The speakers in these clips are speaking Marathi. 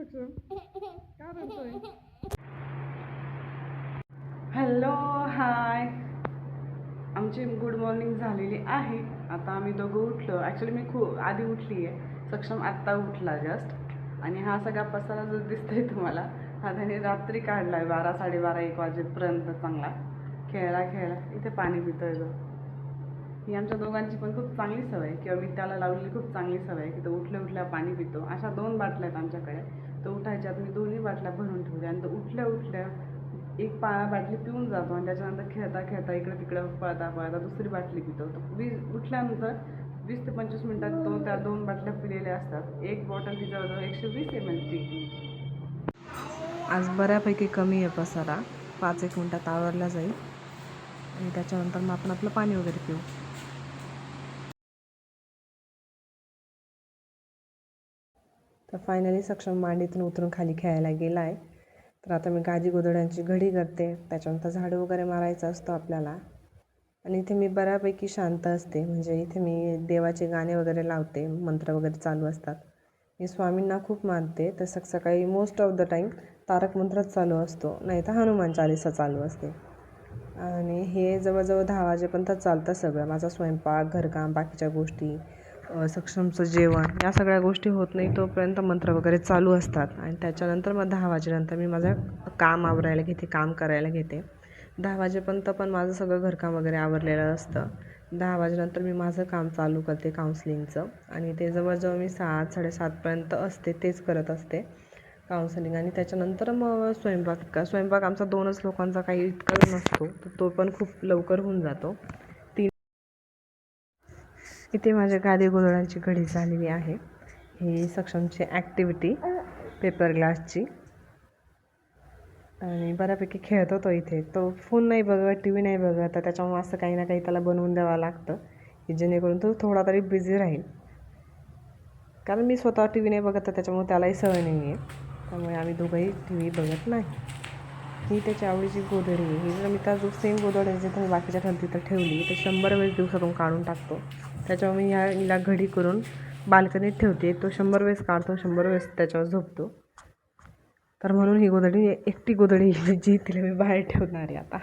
रडतो? का रडतोय? हॅलो हाय, आमची गुड मॉर्निंग झालेली आहे. आता आम्ही दोघं उठलो. ॲक्च्युली मी खूप आधी उठली आहे. सक्षम आत्ता उठला जस्ट. आणि हा सगळा पसारा जो दिसतोय तुम्हाला, हा त्याने रात्री काढला आहे 12, 12:30, 1 वाजेपर्यंत. चांगला खेळला इथे पाणी पितोय जो. ही आमच्या दोघांची पण खूप चांगली सवय आहे, किंवा मी त्याला लावलेली खूप चांगली सवय आहे की तो उठल्या पाणी पितो. अशा 2 बाटल्या आहेत आमच्याकडे. तो उठायच्यात मी 2ही बाटल्या भरून ठेवल्या, आणि तो उठल्या एक बाटली पिऊन जातो, आणि त्याच्यानंतर खेळता इकडे तिकडे पळता दुसरी बाटली पितो. तो उठल्यानंतर 20 ते 25 मिनिटात तो त्या 2 बाटल्या पिलेल्या असतात. एक बॉटल ती जवळजवळ 120 ml ची. आज बऱ्यापैकी कमी आहे पसारा. 5-1 मिनिटात आवरला जाईल, आणि त्याच्यानंतर मग आपण आपलं पाणी वगैरे पिऊ. तर फायनली सक्षम मांडीतून उतरून खाली खेळायला गेला आहे. तर आता मी गादी गोधड्यांची घडी करते. त्याच्यानंतर झाडू वगैरे मारायचा असतो आपल्याला. आणि इथे मी बऱ्यापैकी शांत असते. म्हणजे इथे मी देवाचे गाणे वगैरे लावते, मंत्र वगैरे चालू असतात. मी स्वामींना खूप मानते. तर सकाळी मोस्ट ऑफ द टाईम तारक मंत्रच चालू असतो, नाही तर हनुमान चालीसा चालू असते. आणि हे जवळजवळ 10 वाजेपर्यंत चालतं सगळं. माझा स्वयंपाक, घरकाम, बाकीच्या गोष्टी, सक्षमचं जेवण, या सगळ्या गोष्टी होत नाही तोपर्यंत मंत्र वगैरे चालू असतात. आणि त्याच्यानंतर मग 10 वाजेनंतर मी माझं काम आवरायला घेते, काम करायला घेते. 10 वाजेपर्यंत पण माझं सगळं घरकाम वगैरे आवरलेलं असतं. 10 वाजेनंतर मी माझं काम चालू करते काउन्सिलिंगचं. आणि ते जवळजवळ मी 7-7:30पर्यंत असते, तेच करत असते काउन्सिलिंग. आणि त्याच्यानंतर मग स्वयंपाक आमचा 2च लोकांचा काही इतका नसतो, तर तो पण खूप लवकर होऊन जातो. इथे माझ्या गादी गोधड्यांची घडी झालेली आहे. ही सक्षमची ॲक्टिव्हिटी पेपर ग्लासची. आणि बऱ्यापैकी खेळतो तो इथे. तो फोन नाही बघत, टी व्ही नाही बघत. तर त्याच्यामुळे असं काही ना काही त्याला बनवून द्यावं लागतं, की जेणेकरून तो थोडा तरी बिझी राहील. कारण मी स्वतः टी व्ही नाही बघत, तर त्याच्यामुळे त्यालाही सवय नाही आहे. त्यामुळे आम्ही दोघंही टी व्ही बघत नाही. ही त्याची आवडीची गोधडी आहे. ही जर मी त्या सेम गोधडी जिथे मी बाकीच्या तर ठेवली, तर 100 वेळेस दिवसातून काढून टाकतो. त्याच्यामुळे मी हिला घडी करून बाल्कनीत ठेवते. तो 100 वेळेस काढतो, 100 वेळेस त्याच्यावर झोपतो. तर म्हणून ही गोधडी एकटी गोधडी जी तिला मी बाहेर ठेवणार आहे आता.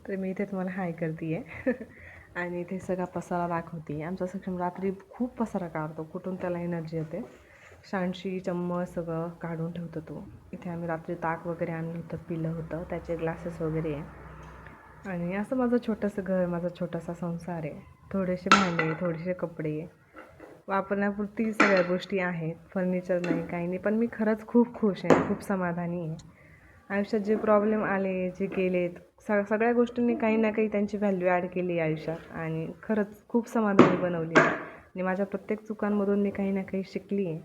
तर मी इथे तुम्हाला हाय करते आहे आणि इथे सगळा पसारा दाखवते. आमचा सक्षम रात्री खूप पसारा काढतो, कुठून त्याला एनर्जी येते. सांडशी चम्मच सगळं काढून ठेवतो तो. इथे आम्ही रात्री ताक वगैरे आणलं होतं, पिलं होतं, त्याचे ग्लासेस वगैरे आहे. आणि असं माझं छोटंसं घर, माझा छोटासा संसार आहे. थोडेसे भांडे, थोडेसे कपडे, वापरण्यापुरती सगळ्या गोष्टी आहेत. फर्निचर नाही, काही नाही. पण मी खरंच खूप खुश आहे, खूप समाधानी आहे. आयुष्यात जे प्रॉब्लेम आले, जे गेलेत, सगळ्या गोष्टींनी काही ना काही त्यांची व्हॅल्यू ॲड केली आयुष्यात, आणि खरंच खूप समाधानी बनवली आहे. आणि माझ्या प्रत्येक चुकांमधून मी काही ना काही शिकली आहे.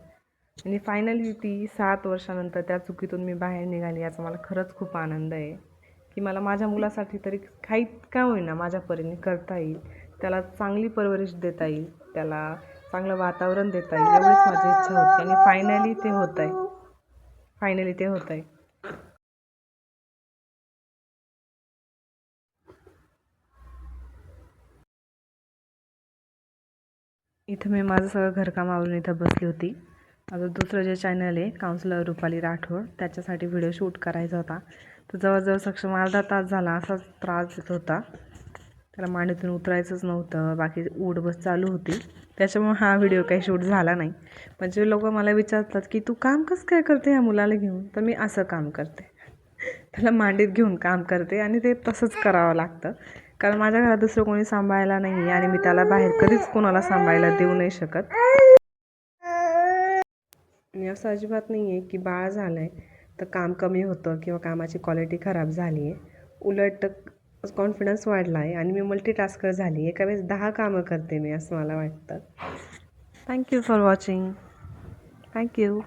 आणि फायनली ती 7 वर्षानंतर त्या चुकीतून मी बाहेर निघाली, याचा मला खरंच खूप आनंद आहे. की मला माझ्या मुलासाठी तरी काही का होईना माझ्या परीने करता येईल, त्याला चांगली परवरिश देता येईल, त्याला चांगलं वातावरण देता येईल, एवढीच माझी इच्छा होती. आणि फायनली ते होत आहे. इथं मी माझं सगळं घरकाम आवरून इथं बसली होती. माझं दुसरं जे चॅनल आहे काउन्सिलर रुपाली राठोड, त्याच्यासाठी व्हिडिओ शूट करायचा होता. तर जवळजवळ सक्षम अर्धा तास झाला असाच त्रास देत होता. त्याला मांडीतून उतरायचंच नव्हतं, बाकी उठ बस चालू होती. त्याच्यामुळे हा व्हिडिओ काही शूट झाला नाही. म्हणजे लोक मला विचारतात की तू काम कसं काय करते ह्या मुलाला घेऊन. तर मी असं काम करते, त्याला मांडीत घेऊन काम करते, आणि ते तसंच करावं लागतं. कारण माझ्या घरात दुसरं कोणी सांभाळायला नाही आहे, आणि मी त्याला बाहेर कधीच कोणाला सांभाळायला देऊ नाही शकत. आणि असं अजिबात नाही आहे की बाळ झालं आहे तर काम कमी होतं किंवा कामाची क्वालिटी खराब झाली आहे. उलट कॉन्फिडन्स वाढला आहे, आणि मी मल्टीटास्कर झाली. एका वेळेस 10 कामं करते मी, असं मला वाटतं. Thank you for watching. थँक्यू.